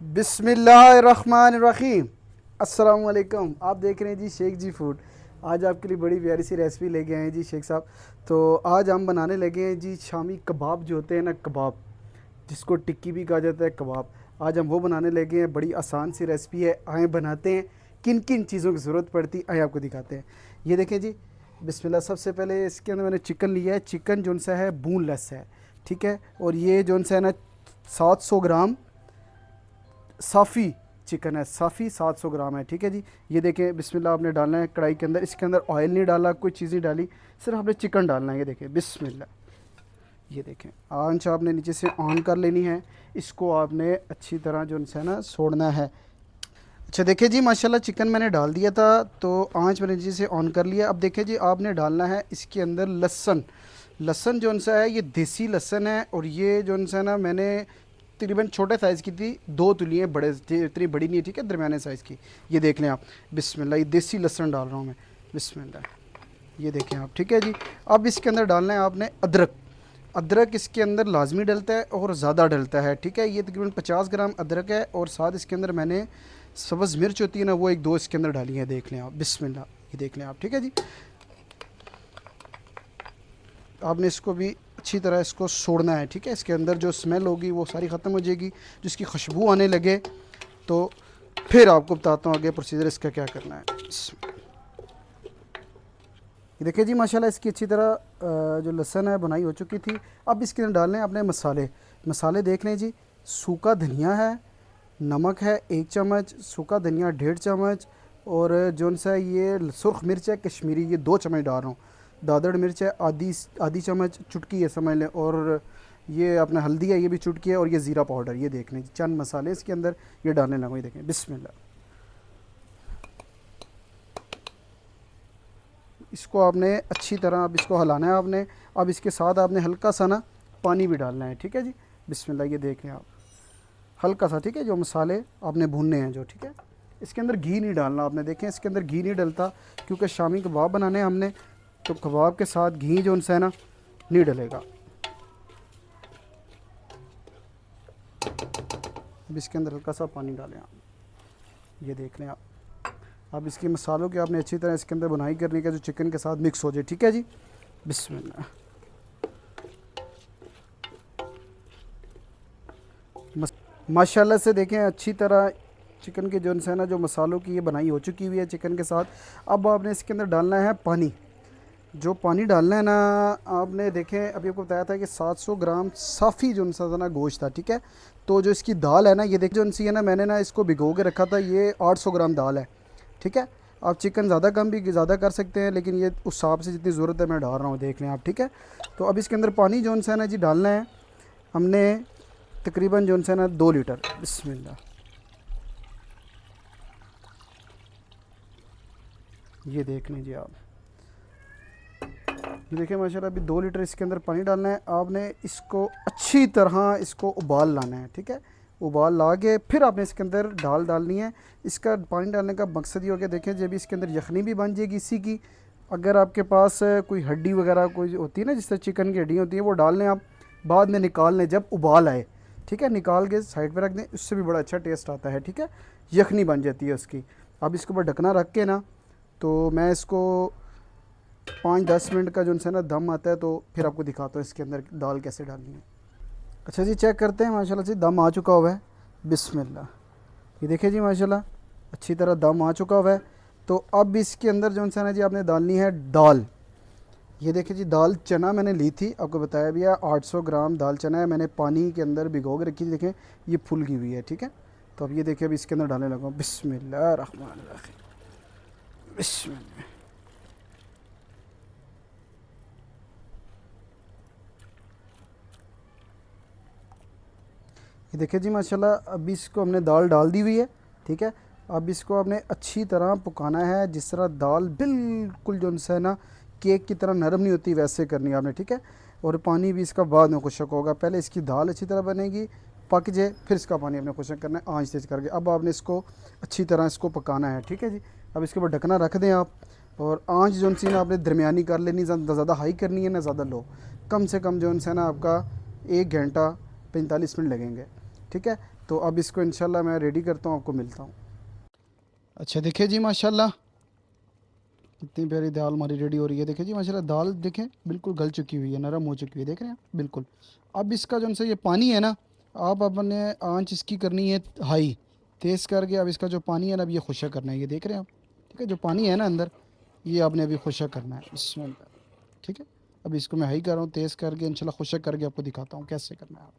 बिस्मिल्लाहिर्रहमानिर्रहीम। अस्सलाम वालेकुम। आप देख रहे हैं जी शेख जी फूड। आज आपके लिए बड़ी प्यारी सी रेसिपी लेके आए हैं जी शेख साहब। तो आज हम बनाने लगे हैं जी शामी कबाब जो होते हैं ना, कबाब जिसको टिक्की भी कहा जाता है, कबाब। आज हम वो बनाने लगे हैं। बड़ी आसान सी रेसिपी है, आए बनाते हैं। किन किन चीज़ों की ज़रूरत पड़ती है आए आपको दिखाते हैं। ये देखें जी, बिस्मिल्लाह। सबसे पहले इसके अंदर मैंने चिकन लिया है। चिकन जो सा है बोनलेस है, ठीक है। और ये जो सा है ना 700 ग्राम साफ़ी चिकन है। साफ़ी 700 ग्राम है, ठीक है जी। ये देखें, बिस्मिल्लाह आपने डालना है कढ़ाई के अंदर। इसके अंदर ऑयल नहीं डाला, कोई चीज़ नहीं डाली, सिर्फ आपने चिकन डालना है। ये देखें, बिस्मिल्लाह। ये देखें, आंच आपने नीचे से ऑन कर लेनी है। इसको आपने अच्छी तरह जो है ना छोड़ना है। अच्छा देखिए जी, माशाल्लाह चिकन मैंने डाल दिया था, तो आंच मैंने नीचे से ऑन कर लिया। अब देखिए जी, आपने डालना है इसके अंदर लहसुन। लहसुन जो सा है ये देसी लहसुन है, और ये जो सा ना मैंने तकरीबन छोटे साइज़ की थी, 2 तुलियाँ, बड़े इतनी बड़ी नहीं है, ठीक है, दरमियाने साइज़ की। ये देख लें आप, बिस्मिल्लाह। ये देसी लहसुन डाल रहा हूँ मैं, बिस्मिल्लाह। ये देखें आप, ठीक है जी। अब इसके अंदर डालना है आपने अदरक। अदरक इसके अंदर लाजमी डलता है और ज़्यादा डलता है, ठीक है। ये तकरीबन 50 ग्राम अदरक है, और साथ इसके अंदर मैंने सब्ज़ मिर्च होती है ना, वो 1-2 इसके अंदर डाली है। देख लें आप, बिस्मिल्लाह। ये देख लें आप, ठीक है जी। आपने इसको भी अच्छी तरह इसको सोड़ना है, ठीक है। इसके अंदर जो स्मेल होगी वो सारी ख़त्म हो जाएगी, जिसकी खुशबू आने लगे तो फिर आपको बताता हूँ आगे प्रोसीजर इसका क्या करना है। ये देखिए जी, माशाल्लाह इसकी अच्छी तरह जो लहसुन है बुनाई हो चुकी थी। अब इसके अंदर डालने हैं अपने मसाले। मसाले देख लें जी, सूखा धनिया है, नमक है 1 चम्मच, सूखा धनिया 1.5 चम्मच, और जो सा ये सुरख मिर्च है कश्मीरी, ये 2 चम्मच डाल रहा हूँ। दादड़ मिर्च है आधी आधी चम्मच, चुटकी है समझ लें, और ये अपना हल्दी है, ये भी चुटकी है, और ये ज़ीरा पाउडर। ये देख लें जी, चंद मसाले इसके अंदर ये डालने लगा। ये देखें, बिस्मिल्लाह। इसको आपने अच्छी तरह अब इसको हिलाना है आपने। अब इसके साथ आपने हल्का सा ना पानी भी डालना है, ठीक है जी। बिस्मिल्लाह। ये देखें आप, हल्का सा, ठीक है। जो मसाले आपने भूनने हैं जो, ठीक है। इसके अंदर घी नहीं डालना आपने। देखें, इसके अंदर घी नहीं डलता, क्योंकि शामी कबाब बनाने हैं हमने, तो कबाब के साथ घी जो है ना नहीं डलेगा। अब इसके अंदर हल्का सा पानी डालें आप। ये देख लें आप। अब इसके मसालों की आपने अच्छी तरह इसके अंदर बुनाई करनी है, जो चिकन के साथ मिक्स हो जाए, ठीक है जी। बिस्मिल्लाह। माशाल्लाह से देखें, अच्छी तरह चिकन के जो है ना, जो मसालों की ये बनाई हो चुकी हुई है चिकन के साथ। अब आपने इसके अंदर डालना है पानी। जो पानी डालना है ना आपने, देखें अभी आपको बताया था कि 700 ग्राम साफ़ी जो सा ना गोश्त था, ठीक है। तो जो इसकी दाल है ना, ये देखिए जो सी है ना, मैंने ना इसको भिगो के रखा था। ये 800 ग्राम दाल है, ठीक है। आप चिकन ज़्यादा कम भी ज़्यादा कर सकते हैं, लेकिन ये उस हिसाब से जितनी ज़रूरत है मैं डाल रहा हूँ, देख लें आप, ठीक है। तो अब इसके अंदर पानी जो सा है ना जी डालना है हमने, तकरीबन जो है ना 2 लीटर। बिस्मिल्लाह। ये देख लीजिए आप, ये देखिए माशाल्लाह। अभी 2 लीटर इसके अंदर पानी डालना है आपने। इसको अच्छी तरह इसको उबाल लाना है, ठीक है। उबाल ला के फिर आपने इसके अंदर दाल डालनी है। इसका पानी डालने का मकसद ये हो गया, देखें जब इसके अंदर यखनी भी बन जाएगी इसी की। अगर आपके पास कोई हड्डी वगैरह कोई होती है ना, जिस तरह चिकन की हड्डी होती है, वो डाल लें आप, बाद में निकाल लें जब उबाल आए, ठीक है। निकाल के साइड पर रख दें, उससे भी बड़ा अच्छा टेस्ट आता है, ठीक है। यखनी बन जाती है उसकी। अब इसके ऊपर ढकना रख के ना, तो मैं इसको 5-10 मिनट का जो है ना दम आता है, तो फिर आपको दिखाता हूँ इसके अंदर दाल कैसे डालनी है। अच्छा जी, चेक करते हैं। माशाल्लाह से दम आ चुका हुआ है। बिस्मिल्लाह। ये देखिए जी, माशाल्लाह अच्छी तरह दम आ चुका हुआ है। तो अब इसके अंदर जो है ना जी आपने डालनी है दाल। ये देखिए जी, दाल चना मैंने ली थी, आपको बताया भी है 800 ग्राम दाल चना है, मैंने पानी के अंदर भिगो के रखी थी। देखें ये फूल की हुई है, ठीक है। तो अब ये देखिए, अब इसके अंदर डालने लगा। बिस्मिल्लाह रहमान रहीम, बिस्मिल्लाह। ये देखिए जी, माशाल्लाह अभी इसको हमने दाल डाल दी हुई है, ठीक है। अब इसको आपने अच्छी तरह पकाना है, जिस तरह दाल बिल्कुल जो है ना केक की तरह नरम नहीं होती, वैसे करनी है आपने, ठीक है। और पानी भी इसका बाद में खुशक होगा। पहले इसकी दाल अच्छी तरह बनेगी, पक जाए, फिर इसका पानी आपने खुशक करना है आंच तेज़ करके। अब आपने इसको अच्छी तरह इसको पकाना है, ठीक है जी। अब इसके ऊपर ढकना रख दें आप, और आंच जो सी ना आपने दरमियानी कर लेनी, ज़्यादा हाई करनी है ना ज़्यादा लो। कम से कम जो है ना आपका 1 घंटा 45 मिनट लगेंगे। ठीक है। तो अब इसको इंशाल्लाह मैं रेडी करता हूँ, आपको मिलता हूँ। अच्छा देखिए जी माशाल्लाह कितनी प्यारी दाल हमारी रेडी हो रही है। देखिए जी माशाल्लाह दाल देखें बिल्कुल गल चुकी हुई है, नरम हो चुकी है, देख रहे हैं बिल्कुल। अब इसका जो से ये पानी है ना, आप अपने आंच इसकी करनी है हाई, तेज़ करके अब इसका जो पानी है ना, अब ये खुशक करना है, ये देख रहे हैं आप। ठीक है, जो पानी है ना अंदर, ये आपने अभी खुशक करना है इसमें। ठीक है, अब इसको मैं हाई कर रहा हूँ, तेज़ करके इंशाल्लाह खुशक करके आपको दिखाता हूँ कैसे करना है। आप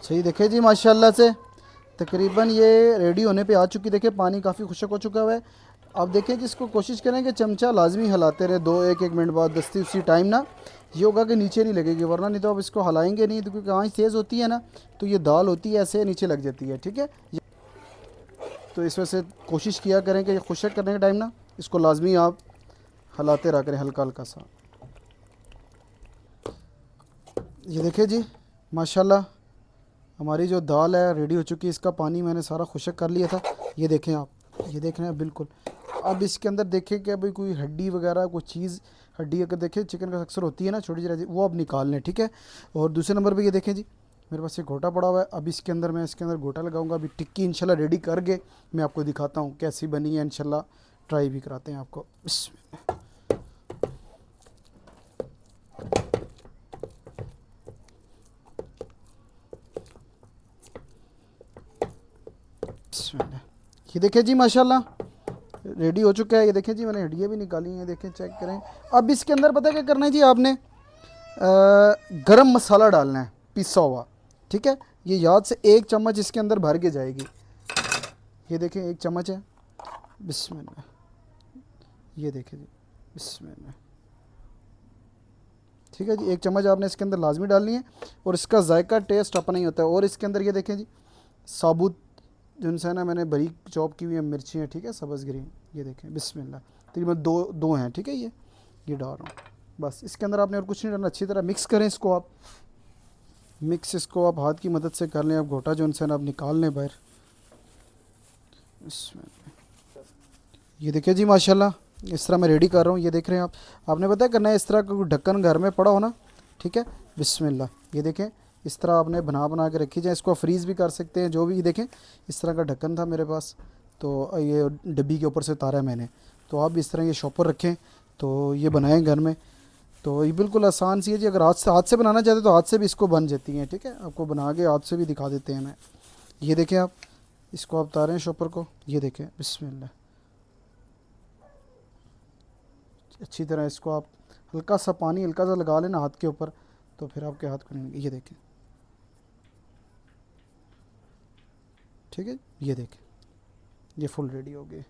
सही देखे जी माशाल्लाह से तकरीबन ये रेडी होने पे आ चुकी। देखिए पानी काफ़ी खुशक हो चुका हुआ है। अब देखें कि इसको कोशिश करें कि चमचा लाजमी हिलाते रहे, दो एक एक मिनट बाद दस्ती उसी टाइम ना, ये होगा कि नीचे नहीं लगेगी, वरना नहीं तो अब इसको हिलाएंगे नहीं तो, क्योंकि आँच तेज़ होती है ना, तो ये दाल होती है ऐसे नीचे लग जाती है। ठीक है, तो इस वजह से कोशिश किया करें कि खुशक करने के टाइम ना इसको लाजमी आप हिलाते रहा करें हल्का हल्का सा। ये देखिए जी माशाल्लाह हमारी जो दाल है रेडी हो चुकी है। इसका पानी मैंने सारा खुशक कर लिया था, ये देखें आप, ये देख रहे हैं बिल्कुल। अब इसके अंदर देखें कि भाई कोई हड्डी वगैरह कोई चीज़, हड्डी अगर देखें चिकन का अक्सर होती है ना छोटी सी, वो अब निकाल लें। ठीक है, और दूसरे नंबर पे ये देखें जी मेरे पास ये गोटा पड़ा हुआ है। अब इसके अंदर मैं इसके अंदर गोटा लगाऊंगा। अभी टिक्की इंशाल्लाह रेडी करके मैं आपको दिखाता हूँ कैसी बनी है, इंशाल्लाह ट्राई भी कराते हैं आपको। ये देखें जी माशाल्लाह रेडी हो चुका है। ये देखें जी मैंने हड्डियाँ भी निकाली हैं, देखें चेक करें। अब इसके अंदर पता क्या करना है जी, आपने गरम मसाला डालना है पिसा हुआ। ठीक है, ये याद से एक चम्मच इसके अंदर भर के जाएगी। ये देखें एक चम्मच है, बिस्मिल्लाह। ये देखें जी बिस्मिल्लाह। ठीक है जी, एक चम्मच आपने इसके अंदर लाजमी डालनी है, और इसका जायका टेस्ट अपना ही होता है। और इसके अंदर ये देखें जी साबुत जो है ना, मैंने बारीक चॉप की हुई है मिर्ची है। ठीक है, सब्ज़ ग्रीन, ये देखें बिस्मिल्लाह। तकरीबन दो हैं। ठीक है, ये डाल रहा हूँ बस। इसके अंदर आपने और कुछ नहीं डालना। अच्छी तरह मिक्स करें इसको आप, इसको आप हाथ की मदद से कर लें। आप घोटा जो है ना आप निकाल लें बाहर। ये देखिए जी माशाल्लाह इस तरह मैं रेडी कर रहा हूँ। ये देख रहे हैं आप, आपने पता है करना है इस तरह का ढक्कन घर में पड़ा हो ना। ठीक है, बिस्मिल्लाह। ये देखें इस तरह आपने बना के रखी जाए। इसको फ्रीज़ भी कर सकते हैं जो भी। देखें इस तरह का ढक्कन था मेरे पास, तो ये डब्बी के ऊपर से उतारा है मैंने। तो आप इस तरह ये शॉपर रखें तो ये बनाएं घर में, तो ये बिल्कुल आसान सी है जी। अगर हाथ से बनाना चाहते तो हाथ से भी इसको बन जाती हैं। ठीक है, आपको बना के हाथ से भी दिखा देते हैं मैं। ये देखें आप, इसको आप उतारें शॉपर को। ये देखें बिस्मिल्लाह। अच्छी तरह इसको आप हल्का सा पानी हल्का सा लगा लेना हाथ के ऊपर, तो फिर आपके हाथ को नहीं। ये देखें, ठीक है, ये देखें ये फुल रेडी हो गए।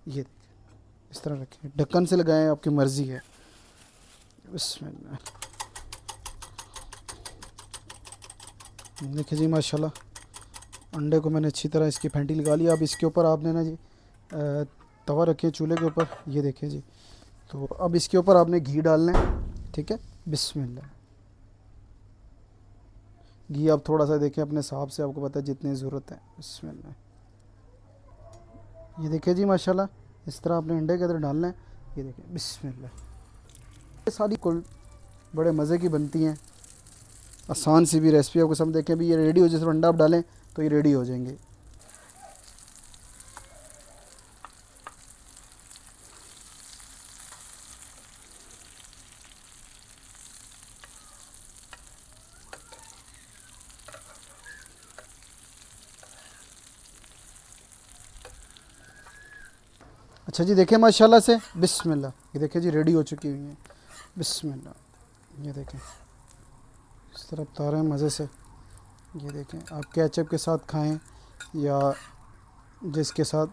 ये देखें इस तरह रखें, ढक्कन से लगाएं, आपकी मर्ज़ी है। बिस्मिल्लाह। देखिए जी माशाल्लाह अंडे को मैंने अच्छी तरह इसकी फेंटी लगा लिया। अब इसके ऊपर आपने ना जी तवा रखिए चूल्हे के ऊपर। ये देखिए जी, तो अब इसके ऊपर आपने घी डालना है। ठीक है, बिस्मिल्लाह। घी आप थोड़ा सा देखें अपने हिसाब से, आपको पता है जितनी ज़रूरत है। बिस्मिल्लाह। ये देखिए जी माशाल्लाह इस तरह आपने अंडे के अंदर डालना है। ये देखिए बिस्मिल्लाह। ये सारी कुल बड़े मज़े की बनती हैं, आसान सी भी रेसिपी आपको समझ। देखें भी ये रेडी हो जाए, सिर्फ अंडा आप डालें तो ये रेडी हो जाएंगे। अच्छा जी देखें माशाल्लाह से बिस्मिल्लाह। ये देखें जी रेडी हो चुकी हुई हैं, बिस्मिल्लाह। ये देखें इस तरह उतारें मज़े से। ये देखें आप केचप के साथ खाएं या जिसके साथ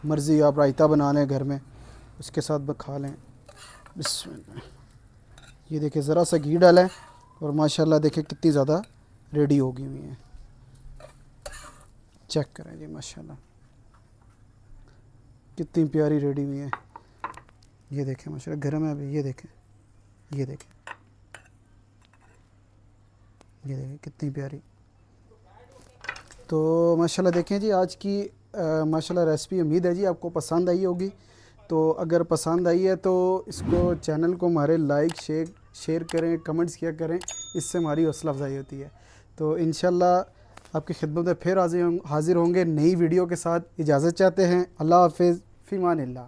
मर्ज़ी, आप रायता बना लें घर में उसके साथ खा लें। बिस्मिल्लाह। ये देखें ज़रा सा घी डालें और माशाल्लाह देखें कितनी ज़्यादा रेडी हो गई हुई हैं। चेक करें जी माशाल्लाह कितनी प्यारी रेडी हुई है। ये देखें माशाल्लाह गर्म है अभी। ये देखें, ये देखें, ये देखें कितनी प्यारी। तो माशाल्लाह देखें जी आज की माशाल्लाह रेसिपी, उम्मीद है जी आपको पसंद आई होगी। तो अगर पसंद आई है तो इसको चैनल को हमारे लाइक शेयर करें, कमेंट्स किया करें, इससे हमारी हौसला अफजाई होती है। तो इंशाल्लाह आपकी खिदमत में फिर हाजिर होंगे नई वीडियो के साथ। इजाज़त चाहते हैं। अल्लाह हाफिज़, फ़ी अमानिल्लाह।